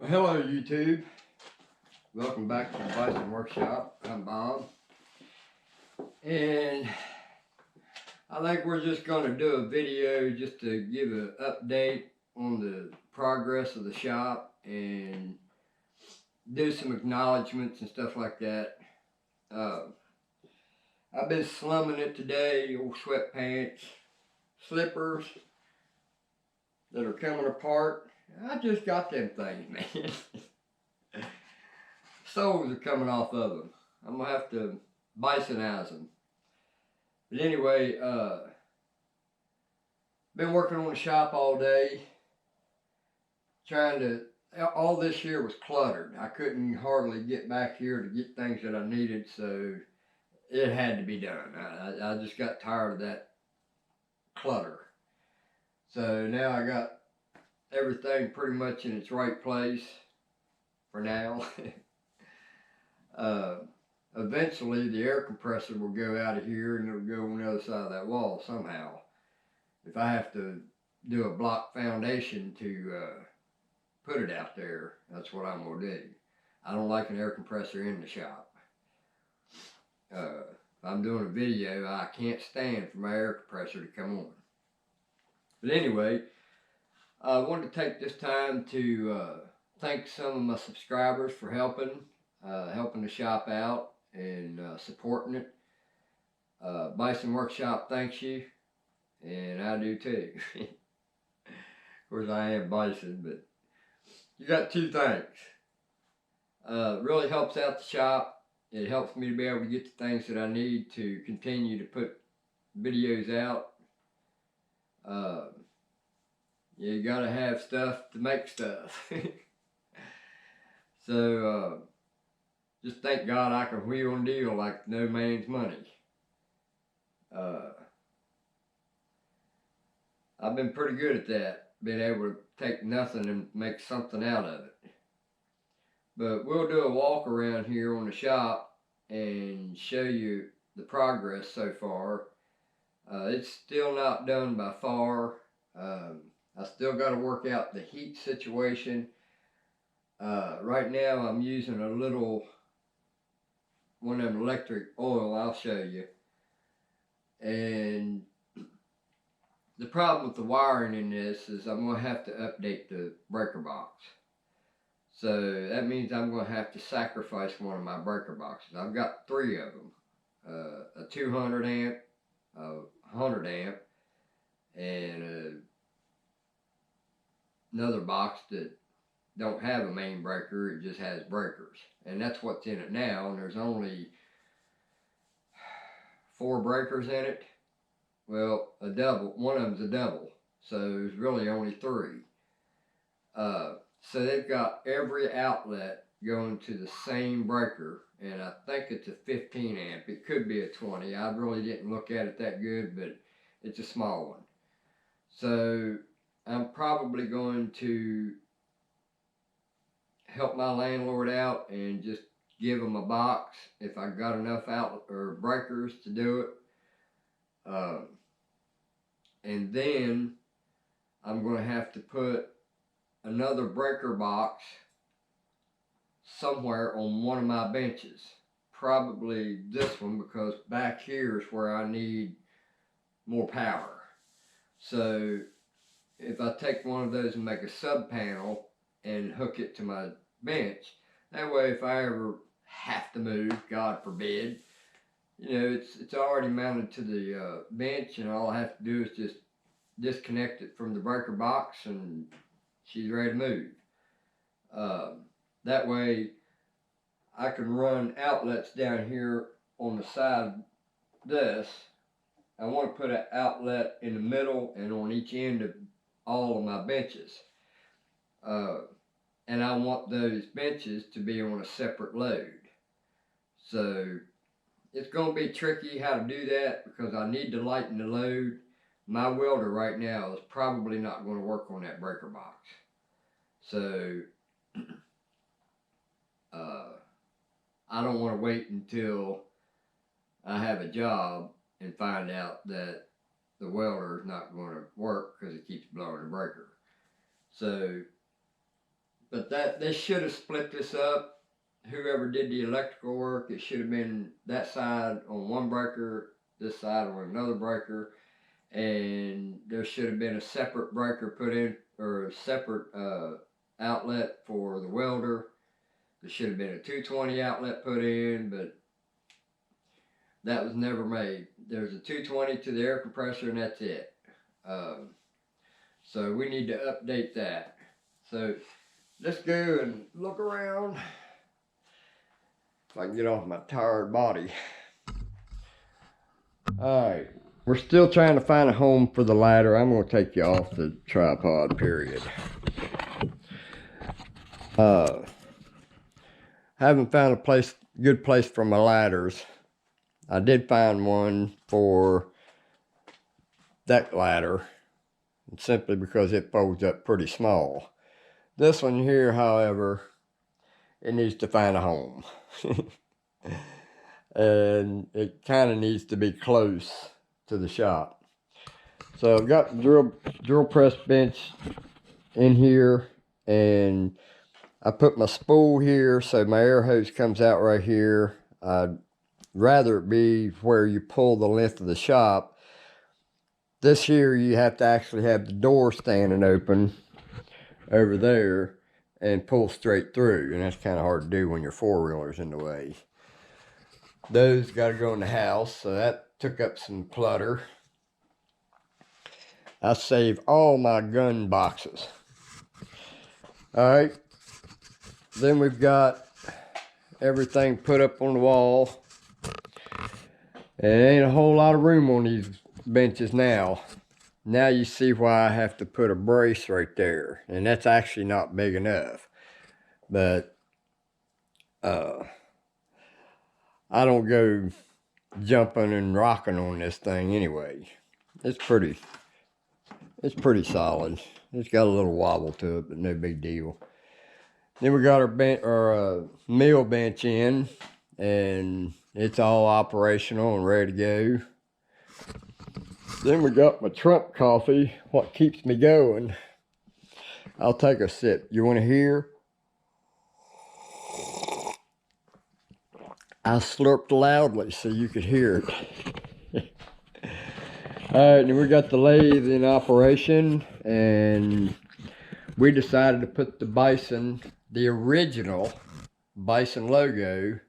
Well, hello YouTube. Welcome back to the Bison Workshop. I'm Bob. And I think we're just going to do a video just to give an update on the progress of the shop and do some acknowledgements and stuff like that. I've been slumming it today, old sweatpants, slippers that are coming apart. I just got them things, man. Soles are coming off of them. I'm gonna have to bisonize them. But anyway, been working on the shop all day. All this year was cluttered. I couldn't hardly get back here to get things that I needed, so it had to be done. I just got tired of that clutter. So now I got everything pretty much in its right place for now. Eventually the air compressor will go out of here and it'll go on the other side of that wall somehow. If I have to do a block foundation to put it out there, that's what I'm gonna do. I don't like an air compressor in the shop. If I'm doing a video, I can't stand for my air compressor to come on. But anyway, I wanted to take this time to thank some of my subscribers for helping the shop out and supporting it. Bison Workshop thanks you, and I do too. Of course, I am Bison, but you got two thanks. Really helps out the shop. It helps me to be able to get the things that I need to continue to put videos out. You gotta have stuff to make stuff. So, just thank God I can wheel and deal like no man's money. I've been pretty good at that, being able to take nothing and make something out of it. But we'll do a walk around here on the shop and show you the progress so far. It's still not done by far. I still got to work out the heat situation. Right now I'm using a little one of them electric oil, I'll show you. And the problem with the wiring in this is I'm going to have to update the breaker box. So that means I'm going to have to sacrifice one of my breaker boxes. I've got three of them. A 200 amp, a 100 amp, and another box that don't have a main breaker, it just has breakers. And that's what's in it now, and there's only 4 breakers in it. Well, a double, one of them's a double, so there's really only 3. So they've got every outlet going to the same breaker, and I think it's a 15 amp. It could be a 20. I really didn't look at it that good, but it's a small one. So I'm probably going to help my landlord out and just give him a box if I got enough outlet or breakers to do it. And then I'm going to have to put another breaker box somewhere on one of my benches. Probably this one, because back here is where I need more power. So if I take one of those and make a sub panel and hook it to my bench, that way if I ever have to move, God forbid, you know, it's already mounted to the bench, and all I have to do is just disconnect it from the breaker box and she's ready to move. That way I can run outlets down here on the side of this. I want to put an outlet in the middle and on each end of all of my benches. And I want those benches to be on a separate load. So it's going to be tricky how to do that, because I need to lighten the load. My welder right now is probably not going to work on that breaker box. So I don't want to wait until I have a job and find out that the welder is not going to work because it keeps blowing the breaker. So, But they should have split this up. Whoever did the electrical work, it should have been that side on one breaker, this side on another breaker, and there should have been a separate breaker put in, or a separate outlet for the welder. There should have been a 220 outlet put in, but that was never made. There's a 220 to the air compressor, and that's it. So we need to update that. So let's go and look around. If I can get off my tired body. Alright, we're still trying to find a home for the ladder. I'm going to take you off the tripod, period. Haven't found a good place for my ladders. I did find one for that ladder, simply because it folds up pretty small. This one here, however, it needs to find a home. And it kind of needs to be close to the shop. So I've got the drill press bench in here, and I put my spool here so my air hose comes out right here. I'd rather it be where you pull the length of the shop. This here, you have to actually have the door standing open over there and pull straight through, and that's kind of hard to do when your four-wheeler's in the way. Those got to go in the house, so that took up some clutter. I save all my gun boxes. Alright, then we've got everything put up on the wall. And there ain't a whole lot of room on these benches now. Now you see why I have to put a brace right there. And that's actually not big enough. But I don't go jumping and rocking on this thing anyway. It's pretty solid. It's got a little wobble to it, but no big deal. Then we got our meal bench in, and it's all operational and ready to go. Then we got my Trump coffee, what keeps me going. I'll take a sip. You want to hear? I slurped loudly so you could hear it. Alright, and we got the lathe in operation, and we decided to put the Bison, the original Bison logo,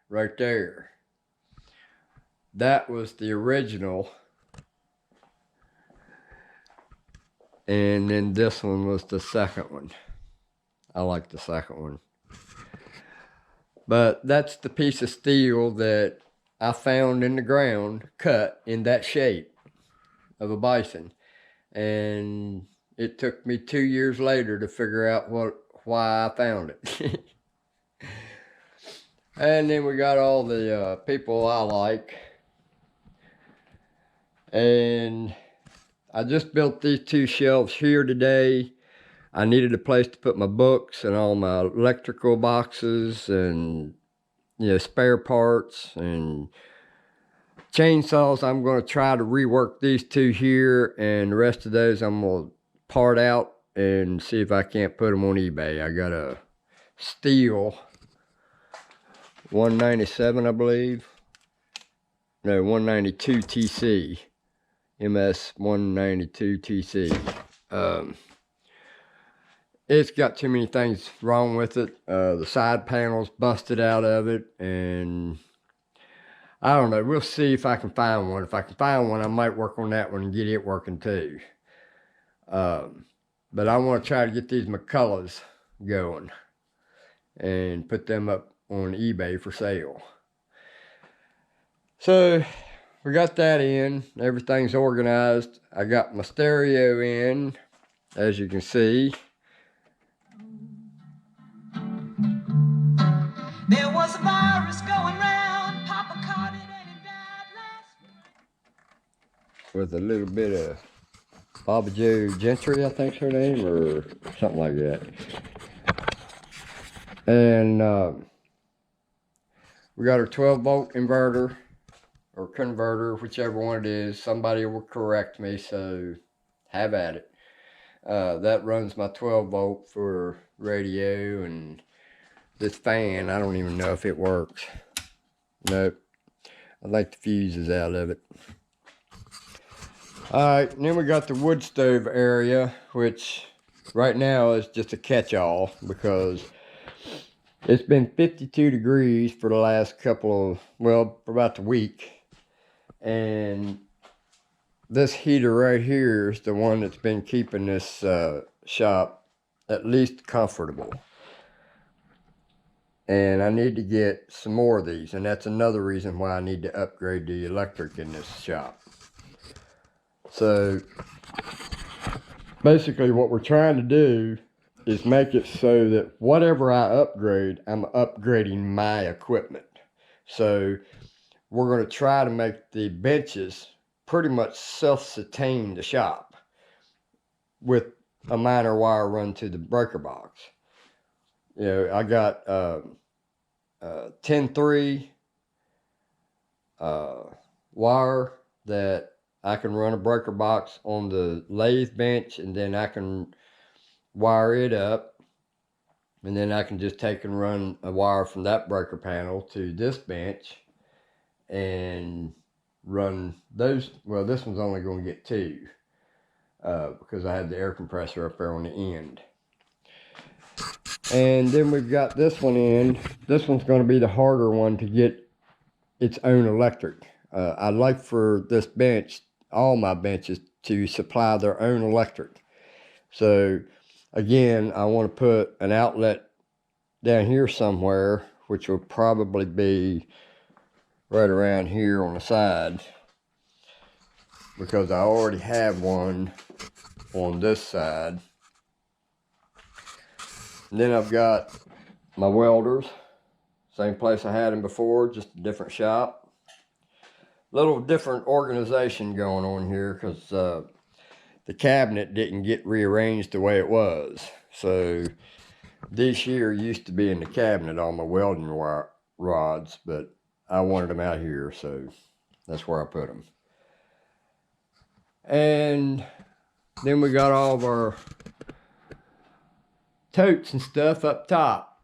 right there. That was the original. And then this one was the second one. I like the second one. But that's the piece of steel that I found in the ground, cut in that shape of a Bison. And it took me 2 years later to figure out why I found it. And then we got all the people I like. And I just built these 2 shelves here today. I needed a place to put my books and all my electrical boxes and, you know, spare parts and chainsaws. I'm going to try to rework these 2 here, and the rest of those I'm going to part out and see if I can't put them on eBay. I got a Stihl 197, I believe. No, 192 TC. MS 192 TC. It's got too many things wrong with it. The side panel's busted out of it, and I don't know. We'll see if I can find one. If I can find one, I might work on that one and get it working too. But I want to try to get these McCullochs going and put them up on eBay for sale. So we got that in. Everything's organized. I got my stereo in, as you can see. There was a virus going round. Papa caught it and it died last week. With a little bit of Bobby Joe Gentry, I think's her name, or something like that. And we got our 12-volt inverter, or converter, whichever one it is. Somebody will correct me, so have at it. That runs my 12 volt for radio, and this fan, I don't even know if it works. Nope. I think the fuse is out of it. Alright, and then we got the wood stove area, which right now is just a catch-all because it's been 52 degrees for the last couple of, well, for about the week. And this heater right here is the one that's been keeping this shop at least comfortable. And I need to get some more of these, and that's another reason why I need to upgrade the electric in this shop. So basically what we're trying to do is make it so that whatever I upgrade, I'm upgrading my equipment. So we're going to try to make the benches pretty much self-sustain the shop with a minor wire run to the breaker box. You know, I got 10-3 wire that I can run a breaker box on the lathe bench, and then I can wire it up, and then I can just take and run a wire from that breaker panel to this bench and run those. Well, this one's only going to get 2 because I had the air compressor up there on the end. And then we've got this one in. This one's going to be the harder one to get its own electric. I'd like for this bench, all my benches, to supply their own electric. So again, I want to put an outlet down here somewhere, which will probably be right around here on the side, because I already have one on this side. And then I've got my welders, same place I had them before, just a different shop. Little different organization going on here because the cabinet didn't get rearranged the way it was. So this here used to be in the cabinet, all my welding rods, but I wanted them out here, so that's where I put them. And then we got all of our totes and stuff up top.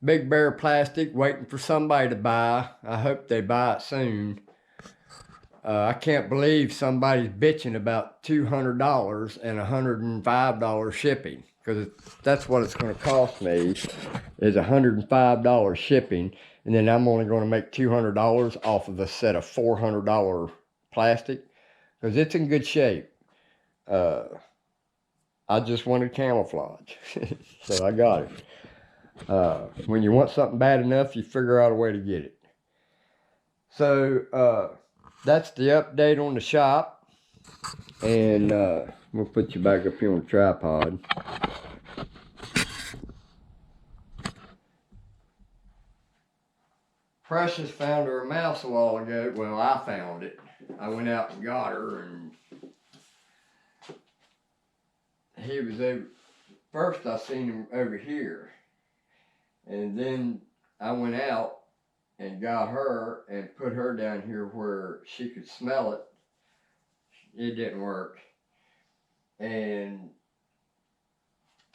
Big Bear Plastic, waiting for somebody to buy. I hope they buy it soon. I can't believe somebody's bitching about $200 and $105 shipping, because that's what it's going to cost me, is $105 shipping, and then I'm only going to make $200 off of a set of $400 plastic, because it's in good shape. I just wanted camouflage, so I got it. When you want something bad enough, you figure out a way to get it. So that's the update on the shop, and we'll put you back up here on the tripod. Precious found her a mouse a while ago. Well, I found it. I went out and got her, and he was over. First I seen him over here, and then I went out and got her and put her down here where she could smell it. It didn't work. And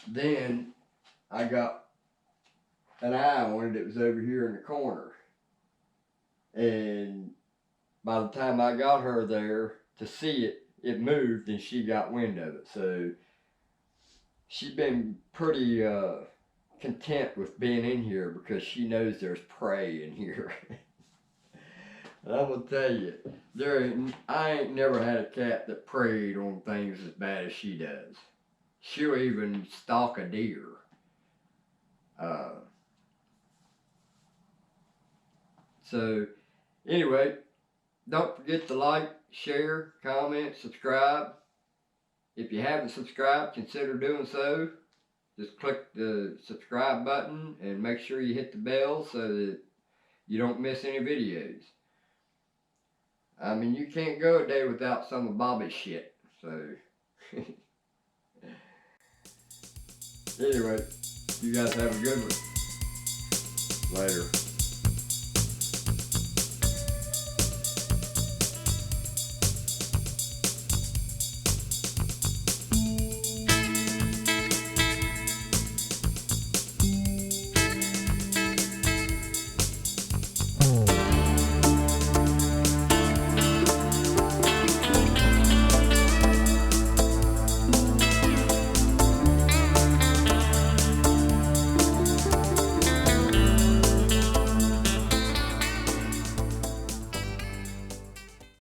then I got an eye on it that was over here in the corner. And by the time I got her there to see it, it moved and she got wind of it. So she's been pretty content with being in here because she knows there's prey in here. And I'm gonna tell you, I ain't never had a cat that preyed on things as bad as she does. She'll even stalk a deer. So anyway, don't forget to like, share, comment, subscribe. If you haven't subscribed, consider doing so. Just click the subscribe button and make sure you hit the bell so that you don't miss any videos. I mean, you can't go a day without some of Bobby's shit, so. Anyway, you guys have a good one. Later.